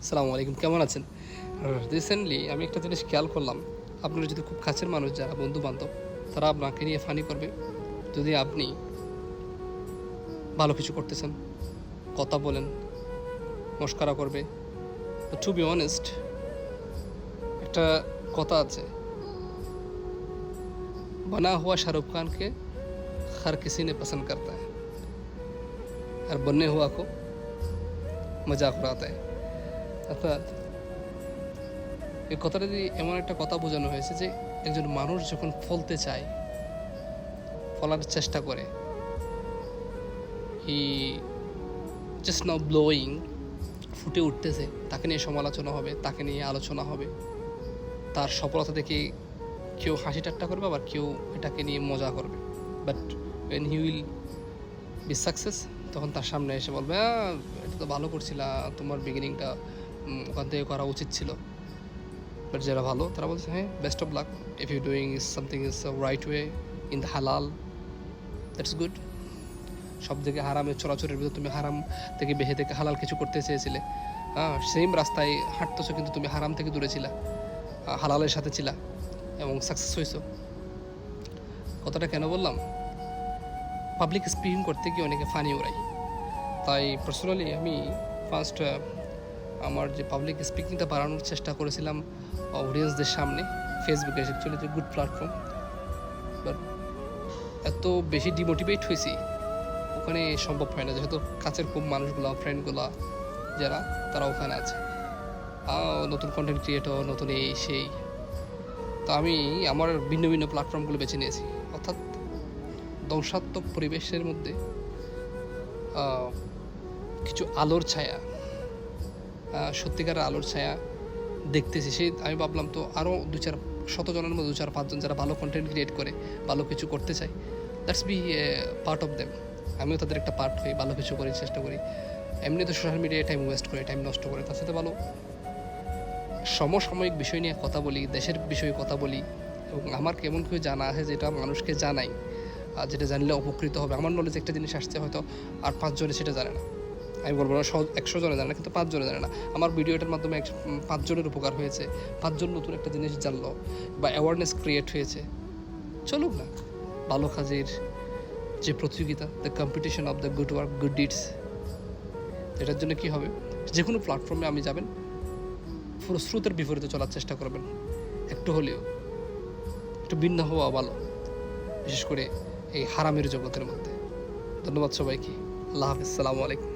আসসালামু আলাইকুম, কেমন আছেন? রিসেন্টলি আমি একটা জিনিস খেয়াল করলাম, আপনার যদি খুব কাছের মানুষ যারা বন্ধু বান্ধব তারা আপনাকে নিয়ে ফানি করবে যদি আপনি ভালো কিছু করতেছেন, কথা বলেন, মস্করা করবে। টু বি অনেস্ট, একটা কথা আছে, बना हुआ शाहरुख खान के हर किसी ने पसंद करता है और बनने हुआ को मजाक उड़ाता है। অর্থাৎ এই কথাটা দিয়ে এমন একটা কথা বোঝানো হয়েছে যে একজন মানুষ যখন ফলতে চায়, ফলার চেষ্টা করে, হি জাস্ট নাও ব্লোয়িং, ফুটে উঠতেছে, তাকে নিয়ে সমালোচনা হবে, তাকে নিয়ে আলোচনা হবে, তার সফলতা দেখে কেউ হাসি ঠাট্টা করবে, আবার কেউ এটাকে নিয়ে মজা করবে। But when he will be success, তখন তার সামনে এসে বলবে, এটা তো ভালো করছিলা, তোমার বিগিনিংটা ওখান থেকে করা উচিত ছিল। বাট যারা ভালো তারা বলছে, হ্যাঁ, best of luck, if you doing is something is right way in the হালাল, দ্যাটস গুড। সব থেকে হারামের চলাচলের ভিতর তুমি হারাম থেকে বেহে থেকে হালাল কিছু করতে চেয়েছিলে, হ্যাঁ, সেম রাস্তায় হাঁটতেছো কিন্তু তুমি হারাম থেকে দূরে ছিলা, হালালের সাথে ছিলা এবং সাকসেস হয়েছো। কথাটা কেন বললাম? পাবলিক স্পিকিং করতে গিয়ে অনেকে ফানি ওড়াই। তাই পার্সোনালি আমি ফার্স্ট আমার যে পাবলিক স্পিকিংটা বাড়ানোর চেষ্টা করেছিলাম অডিয়েন্সদের সামনে। ফেসবুকে অ্যাকচুয়ালি যে গুড প্ল্যাটফর্ম, বাট এত বেশি ডিমোটিভেট হয়েছি, ওখানে সম্ভব হয় না, যেহেতু কাছের খুব মানুষগুলো, ফ্রেন্ডগুলো যারা, তারা ওখানে আছে, নতুন কন্টেন্ট ক্রিয়েটর, নতুন এই সেই। তো আমি আমার ভিন্ন ভিন্ন প্ল্যাটফর্মগুলো বেছে নিয়েছি। অর্থাৎ ধ্বংসাত্মক পরিবেশের মধ্যে কিছু আলোর ছায়া, সত্যিকারের আলোর ছায়া দেখতেছি। সেই আমি ভাবলাম, তো আরও 2-4 জনের মধ্যে 2-4-5 জন যারা ভালো কন্টেন্ট ক্রিয়েট করে, ভালো কিছু করতে চায়, that's be part of them. আমিও তাদের একটা পার্ট হই, ভালো কিছু করি, চেষ্টা করি। এমনি তো সোশ্যাল মিডিয়ায় টাইম ওয়েস্ট করে, টাইম নষ্ট করে, তার সাথে ভালো সমসাময়িক বিষয় নিয়ে কথা বলি, দেশের বিষয়ে কথা বলি, এবং আমার কেমন কেউ জানা আছে যেটা মানুষকে জানাই, আর যেটা জানলে উপকৃত হবে। আমার নলেজ একটা জিনিস আসছে, হয়তো আর 5 জনে সেটা জানে না। আমি বলবো না 100 জনে জানে না, কিন্তু 5 জনে জানে না। আমার ভিডিওটার মাধ্যমে 5 জনের উপকার হয়েছে, 5 জন নতুন একটা জিনিস জানলো, বা অ্যাওয়ারনেস ক্রিয়েট হয়েছে। চলুক না ভালো কাজের যে প্রতিযোগিতা, the competition of the good work, good deeds. এটার জন্য কী হবে, যে কোনো প্ল্যাটফর্মে আমি যাবেন, পুরো স্রোতের বিপরীতে চলার চেষ্টা করবেন, একটু হলেও একটু ভিন্ন হওয়া ভালো, বিশেষ করে এই হারামের জগতের মধ্যে। ধন্যবাদ সবাইকে। আল্লাহ হাফিজ, আসসালামু আলাইকুম।